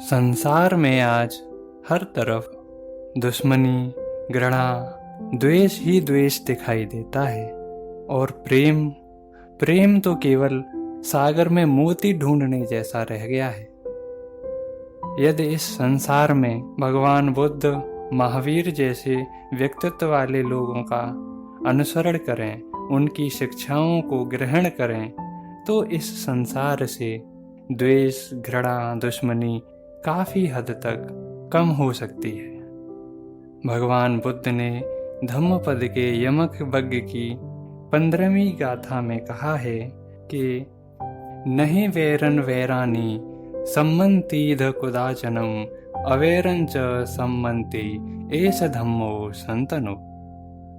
संसार में आज हर तरफ दुश्मनी, घृणा, द्वेष ही द्वेष दिखाई देता है। और प्रेम प्रेम तो केवल सागर में मोती ढूंढने जैसा रह गया है। यदि इस संसार में भगवान बुद्ध, महावीर जैसे व्यक्तित्व वाले लोगों का अनुसरण करें, उनकी शिक्षाओं को ग्रहण करें, तो इस संसार से द्वेष, घृणा, दुश्मनी काफ़ी हद तक कम हो सकती है। भगवान बुद्ध ने धम्मपद के यमक वज्ञ की 15वीं गाथा में कहा है कि नहीं वैरन वैरानी सम्मंतीध कुदाचनम अवैरं च सम्मंति एष धम्मो संतनो।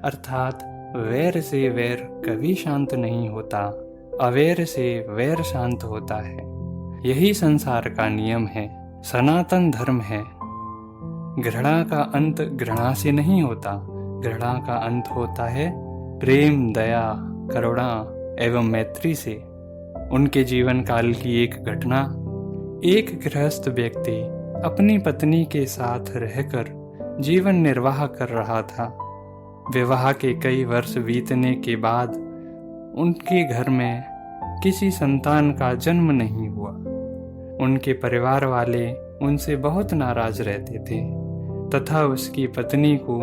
अर्थात वैर से वैर कभी शांत नहीं होता, अवैर से वैर शांत होता है। यही संसार का नियम है, सनातन धर्म है। घृणा का अंत घृणा से नहीं होता, घृणा का अंत होता है प्रेम, दया, करुणा एवं मैत्री से। उनके जीवन काल की एक घटना, एक गृहस्थ व्यक्ति अपनी पत्नी के साथ रहकर जीवन निर्वाह कर रहा था। विवाह के कई वर्ष बीतने के बाद उनके घर में किसी संतान का जन्म नहीं हुआ। उनके परिवार वाले उनसे बहुत नाराज रहते थे तथा उसकी पत्नी को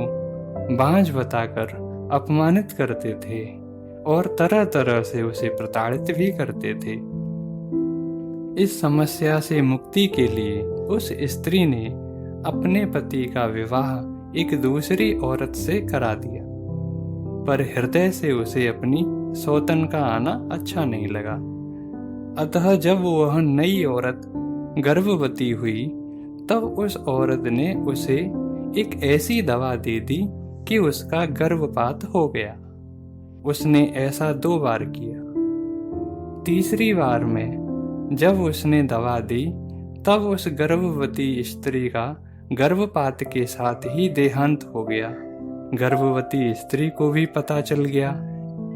बांझ बताकर अपमानित करते थे और तरह तरह से उसे प्रताड़ित भी करते थे। इस समस्या से मुक्ति के लिए उस स्त्री ने अपने पति का विवाह एक दूसरी औरत से करा दिया, पर हृदय से उसे अपनी सौतन का आना अच्छा नहीं लगा। अतः जब वह नई औरत गर्भवती हुई, तब उस औरत ने उसे एक ऐसी दवा दे दी कि उसका गर्भपात हो गया। उसने ऐसा 2 बार किया। तीसरी बार में जब उसने दवा दी, तब उस गर्भवती स्त्री का गर्भपात के साथ ही देहांत हो गया। गर्भवती स्त्री को भी पता चल गया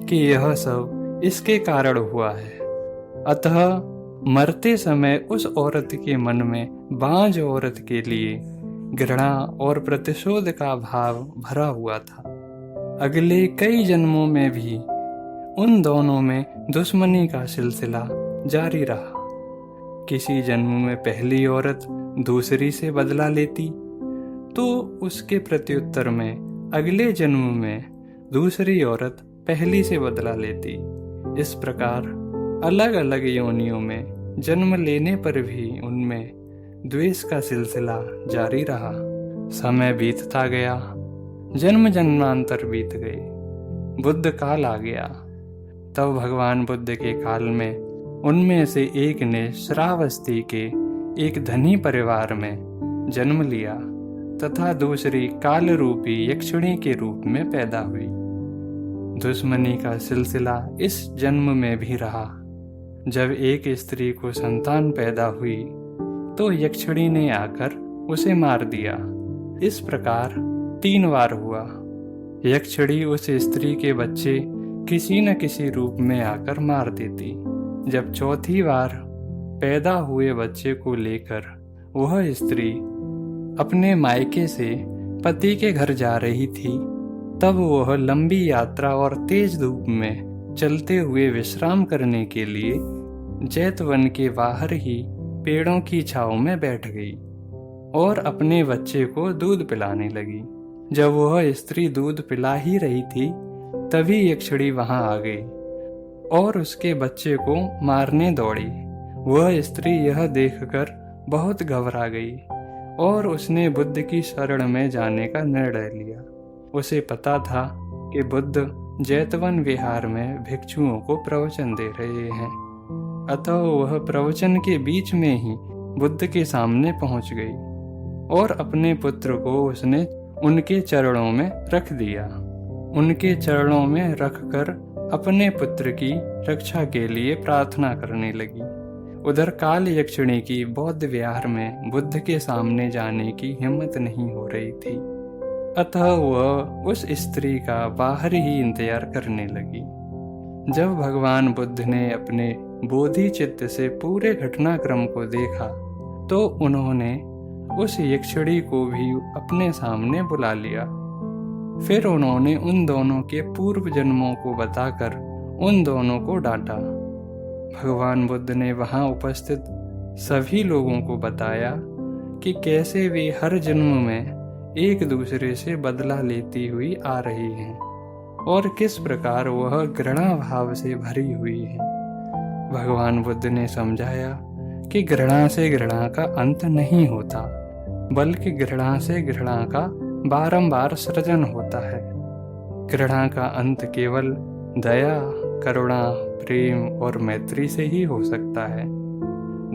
कि यह सब इसके कारण हुआ है। अतः मरते समय उस औरत के मन में बांझ औरत के लिए घृणा और प्रतिशोध का भाव भरा हुआ था। अगले कई जन्मों में भी उन दोनों में दुश्मनी का सिलसिला जारी रहा। किसी जन्म में पहली औरत दूसरी से बदला लेती, तो उसके प्रत्युत्तर में अगले जन्म में दूसरी औरत पहली से बदला लेती। इस प्रकार अलग अलग योनियों में जन्म लेने पर भी उनमें द्वेष का सिलसिला जारी रहा। समय बीतता गया, जन्म जन्मांतर बीत गए, बुद्ध काल आ गया। तब भगवान बुद्ध के काल में उनमें से एक ने श्रावस्ती के एक धनी परिवार में जन्म लिया तथा दूसरी काल रूपी यक्षिणी के रूप में पैदा हुई। दुश्मनी का सिलसिला इस जन्म में भी रहा। जब एक स्त्री को संतान पैदा हुई, तो यक्षिणी ने आकर उसे मार दिया। इस प्रकार 3 बार हुआ। यक्षिणी उस स्त्री के बच्चे किसी न किसी रूप में आकर मार देती। जब चौथी बार पैदा हुए बच्चे को लेकर वह स्त्री अपने मायके से पति के घर जा रही थी, तब वह लंबी यात्रा और तेज धूप में चलते हुए विश्राम करने के लिए जैतवन के बाहर ही पेड़ों की छांव में बैठ गई और अपने बच्चे को दूध पिलाने लगी। जब वह स्त्री दूध पिला ही रही थी, तभी यक्षिणी वहां आ गई और उसके बच्चे को मारने दौड़ी। वह स्त्री यह देखकर बहुत घबरा गई और उसने बुद्ध की शरण में जाने का निर्णय लिया। उसे पता था कि बुद्ध जैतवन विहार में भिक्षुओं को प्रवचन दे रहे हैं। अतः वह प्रवचन के बीच में ही बुद्ध के सामने पहुंच गई और अपने पुत्र को उसने उनके चरणों में रख दिया। उनके चरणों में रखकर अपने पुत्र की रक्षा के लिए प्रार्थना करने लगी। उधर काल यक्षिणी की बौद्ध विहार में बुद्ध के सामने जाने की हिम्मत नहीं हो रही थी। अतः वह उस स्त्री का बाहर ही इंतजार करने लगी। जब भगवान बुद्ध ने अपने बोधि चित्त से पूरे घटनाक्रम को देखा, तो उन्होंने उस यक्षिणी को भी अपने सामने बुला लिया। फिर उन्होंने उन दोनों के पूर्व जन्मों को बताकर उन दोनों को डांटा। भगवान बुद्ध ने वहां उपस्थित सभी लोगों को बताया कि कैसे वे हर जन्म में एक दूसरे से बदला लेती हुई आ रही हैं और किस प्रकार वह घृणा भाव से भरी हुई है। भगवान बुद्ध ने समझाया कि घृणा से घृणा का अंत नहीं होता, बल्कि घृणा से घृणा का बारंबार सृजन होता है। घृणा का अंत केवल दया, करुणा, प्रेम और मैत्री से ही हो सकता है।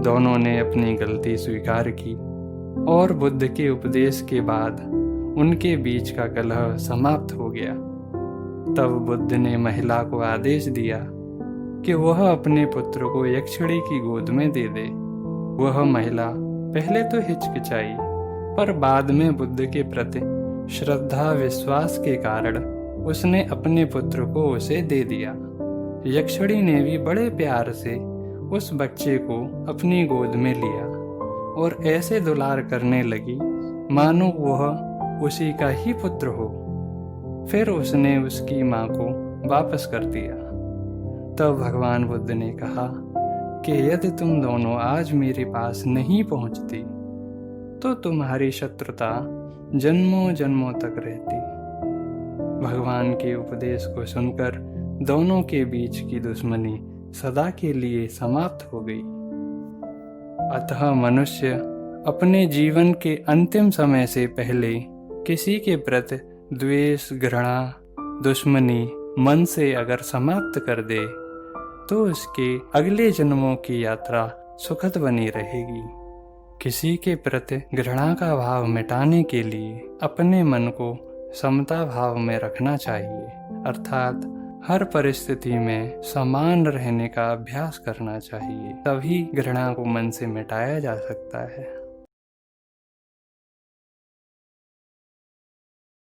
दोनों ने अपनी गलती स्वीकार की और बुद्ध के उपदेश के बाद उनके बीच का कलह समाप्त हो गया। तब बुद्ध ने महिला को आदेश दिया कि वह अपने पुत्र को यक्षिणी की गोद में दे दे। वह महिला पहले तो हिचकिचाई, पर बाद में बुद्ध के प्रति श्रद्धा विश्वास के कारण उसने अपने पुत्र को उसे दे दिया। यक्षिणी ने भी बड़े प्यार से उस बच्चे को अपनी गोद में लिया और ऐसे दुलार करने लगी मानो वह उसी का ही पुत्र हो। फिर उसने उसकी माँ को वापस कर दिया। तब भगवान बुद्ध ने कहा कि यदि तुम दोनों आज मेरे पास नहीं पहुंचती तो तुम्हारी शत्रुता जन्मों जन्मों तक रहती। भगवान के उपदेश को सुनकर दोनों के बीच की दुश्मनी सदा के लिए समाप्त हो गई। अतः मनुष्य अपने जीवन के अंतिम समय से पहले किसी के प्रति द्वेष, घृणा, दुश्मनी मन से अगर समाप्त कर दे तो उसके अगले जन्मों की यात्रा सुखद बनी रहेगी। किसी के प्रति घृणा का भाव मिटाने के लिए अपने मन को समता भाव में रखना चाहिए, अर्थात हर परिस्थिति में समान रहने का अभ्यास करना चाहिए। तभी घृणा को मन से मिटाया जा सकता है।